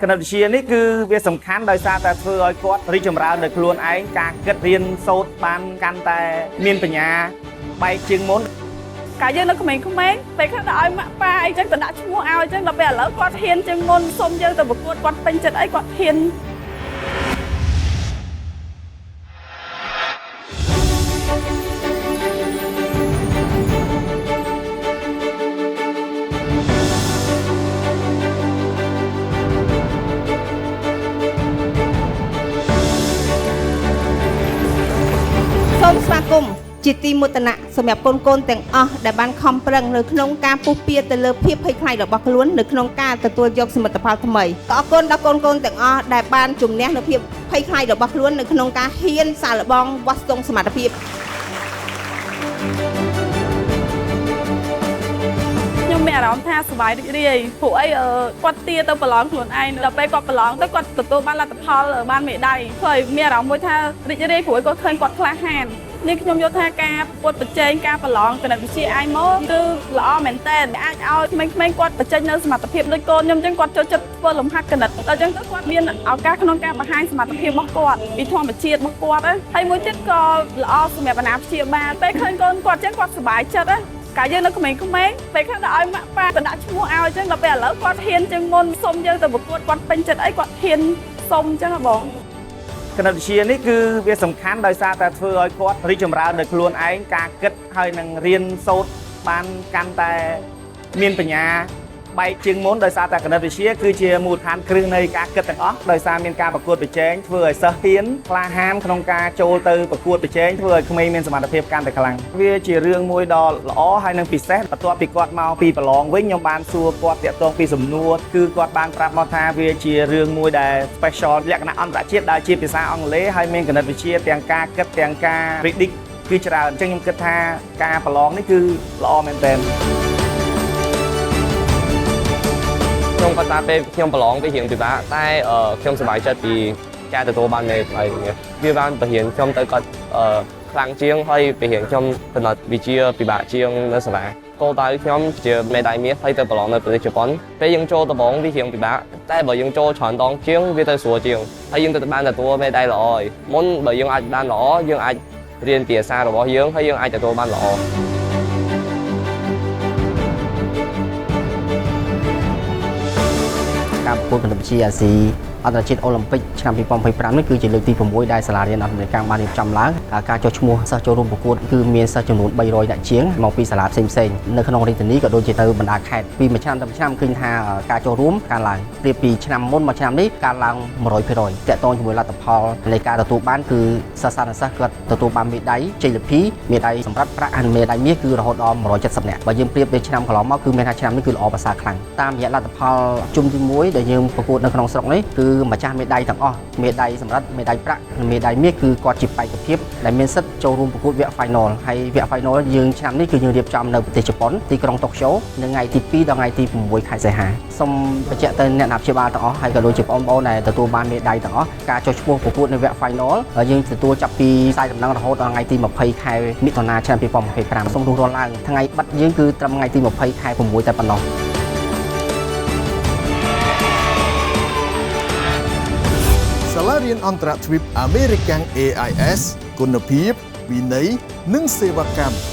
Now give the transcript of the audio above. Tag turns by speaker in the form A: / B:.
A: គណិតវិទ្យានេះគឺវាសំខាន់ដោយសារតែធ្វើឲ្យគាត់រីកចម្រើននៅខ្លួនឯងការគិតរៀនសូត្របានកាន់តែមានបញ្ញាបែកជាងមុន
B: កាលយើងនៅក្មេងៗពេលខ្លះទៅឲ្យម៉ាក់ប៉ាអីចឹងទៅដាក់ឈ្មោះឲ្យចឹងដល់ពេលឥឡូវគាត់ហ៊ានជាងមុនសុំយើងទៅប្រកួតគាត់ពេញចិត្តអីគាត់ហ៊ាន
C: សូមស្វាគមន៍ជាទីមោទនៈសម្រាប់កូនទាំងអស់ដែលបានខំប្រឹងនៅក្នុងការពុះពៀទៅលើភាពភ័យខ្លាចរបស់ខ្លួននៅក្នុងការទទួលយកសមិទ្ធផលថ្មីក៏អរគុណដល់កូនទាំងអស់ដែលបានជំនះនៅភាពភ័យខ្លាចរបស់ខ្លួននៅក្នុងការហ៊ានសាកល្បងវាស់ស្ទង់សមត្ថភាព
B: ខ្ញុំមានអារម្មណ៍ថាសប្បាយរីករាយព្រោះអីគាត់ទាទៅប្រឡងខ្លួនឯងដល់ពេលគាត់ប្រឡងទៅគាត់ទទួលបានលទ្ធផលបានមេដាយធ្វើឲ្យមានអារម្មណ៍មួយថារីករាយព្រោះគាត់ឃើញគាត់ក្លាហាននេះខ្ញុំយល់ថាការប្រកួតប្រជែងការប្រឡងគណិតវិទ្យាអាចមកគឺល្អមែនតើអាចឲ្យក្មេងៗគាត់បញ្ចេញនៅសមត្ថភាពដូចកូនខ្ញុំអញ្ចឹងគាត់ចូលចិត្តធ្វើលំហាត់គណិតដល់អញ្ចឹងទៅគាត់មានឱកាសក្នុងការបង្ហាញសមត្ថភាពរបស់គាត់ពីធម្មជាតិរបស់គាត់ហើយមួយទៀតក៏ល្អសម្រាប់អាណាព្យាបាលពេលឃើញកូនគាត់អញ្ចឹងគាត់សប្បាយចិត្តកាលយើងនៅក្មេងៗពេលខ្លះទៅឲ្យម៉ាក់ប៉ាទៅដាក់ឈ្មោះឲ្យអញ្ចឹងដល់ពេលឥឡូវគាត់ហ៊ានជាងមុនសុំយើងទៅប្រកួតគាត់ពេញចិត្តអីគាត់ហ៊ានសុំអញ្ចឹងបង
A: គណិតវិទ្យានេះគឺវាសំខាន់ដោយសារតែធ្វើឲ្យគាត់រីកចម្រើននៅខ្លួនឯងការគិតហើយនឹងរៀនសូត្របានកាន់តែមានបញ្ញាបែកជាងមុនដោយសារតែគណិតវិទ្យាគឺជាមូលដ្ឋានគ្រឹះនៃការគិតទាំងអស់ដោយសារមានការប្រកួតប្រជែងធ្វើឲ្យសិស្សហ៊ានក្លាហានក្នុងការចូលទៅប្រកួតប្រជែងធ្វើឲ្យក្មេងមានសមត្ថភាពកាន់តែខ្លាំងវាជារឿងមួយដ៏ល្អហើយនឹងពិសេសបន្ទាប់ពីគាត់មកពីប្រឡងវិញខ្ញុំបានសួរគាត់តាក់ទងពីសំណួរគឺគាត់បានប្រាប់មកថាវាជារឿងមួយដែល special លក្ខណៈអន្តរជាតិដែលជាភាសាអង់គ្លេសហើយមានគណិតវិទ្យាទាំងការគិតទាំងការ predict គឺច្រើនអញ្ចឹងខ្ញុំគិតថាការប្រឡងនេះគឺល្អមែនទែន
D: ខ្ញុំគាត់ថាពេលខ្ញុំប្រឡងវារៀងពិបាកតែខ្ញុំសប្បាយចិត្តពីការទទួលបានមេដាយនេះវាបានបង្រៀនខ្ញុំទៅគាត់ខ្លាំងជាងហើយបង្រៀនខ្ញុំកំណត់វិជ្ជាពិបាកជាងនៅសាលាគោលដៅខ្ញុំជាមេដាយមាសហើយទៅប្រឡងនៅប្រទេសជប៉ុនពេលយើងចូលដំបូងវារៀងពិបាកតែបើយើងចូលច្រើនដងជាងវាទៅស្រួលជាងហើយយើងទៅបានទទួលមេដាយល្អហើយមុនបើយើងអាចបានល្អយើងអាចរៀនភាសារបស់យើងហើយយើងអាចទទួលបានល្អ
E: ការប្រកួតគណិតវិទ្យាអាស៊ីអន្តរជាតិអូឡ িম্প ិកឆ្នាំ2025នេះគឺជាលើកទី6ដែលសាលារៀនអន្តរកម្មបានរៀបចំឡើងការចុះឈ្មោះសិស្សចូលរួមប្រកួតគឺមានសិស្សចំនួន300នាក់ជាងមកពីសាលាផ្សេងៗនៅក្នុងរាជធានីក៏ដូចជាទៅបណ្ដាខេត្តពីមួយឆ្នាំទៅមួយឆ្នាំឃើញថាការចូលរួមកើនឡើងប្រៀបពីឆ្នាំមុនមកឆ្នាំនេះកើនឡើង 100% តាក់ទងជាមួយលទ្ធផលនៃការទទួលបានគឺសិស្សសាស្ត្រគាត់ទទួលបានមេដាយជ័យលាភីមេដាយសម្រាប់ប្រាក់ហើយមេដាយមាសគឺរហូតដល់170នាក់បើយើងប្រៀបទៅឆ្នាំកន្លងមកគឺមានថាឆ្នាំនេះគឺល្អប្រសើរខ្លាំងតាមរយៈលទ្ធផលជុំទី1ដែលយើងប្រកួតនៅក្នុងស្រុកនេះគឺម្ចាស់មេដាយទាំងអស់មេដាយសម្រាប់មេដាយប្រាក់និងមេដាយមាសគឺគាត់ជាបេក្ខភាពដែលមានសិទ្ធិចូលរួមប្រកួតវគ្គ Final ហើយវគ្គ Final យើងឆ្នាំនេះគឺយើងរៀបចំនៅប្រទេសជប៉ុនទីក្រុងតូក្យូនៅថ្ងៃទី2ដល់ថ្ងៃទី6ខែសីហាសូមបញ្ជាក់ទៅអ្នកណាព្យាបាលទាំងអស់ហើយក៏ដូចជាបងប្អូនដែលទទួលបានមេដាយទាំងអស់ការចុះឈ្មោះប្រកួតនៅវគ្គ Final យើងទទួលចាប់ពីខ្សែដំណឹងរហូតដល់ថ្ងៃទី20ខែមិថុនាឆ្នាំ2025សូមរួចរាល់ឡើងថ្ងៃបិទយើងគឺត្រឹមថ្ងៃទី20ខែ6តែប៉ុណ្ណោះ
F: សាលារៀនអន្តរជាតិអាមេរិកាំង AIS គុណភាពវិន័យនិងសេវាកម្ម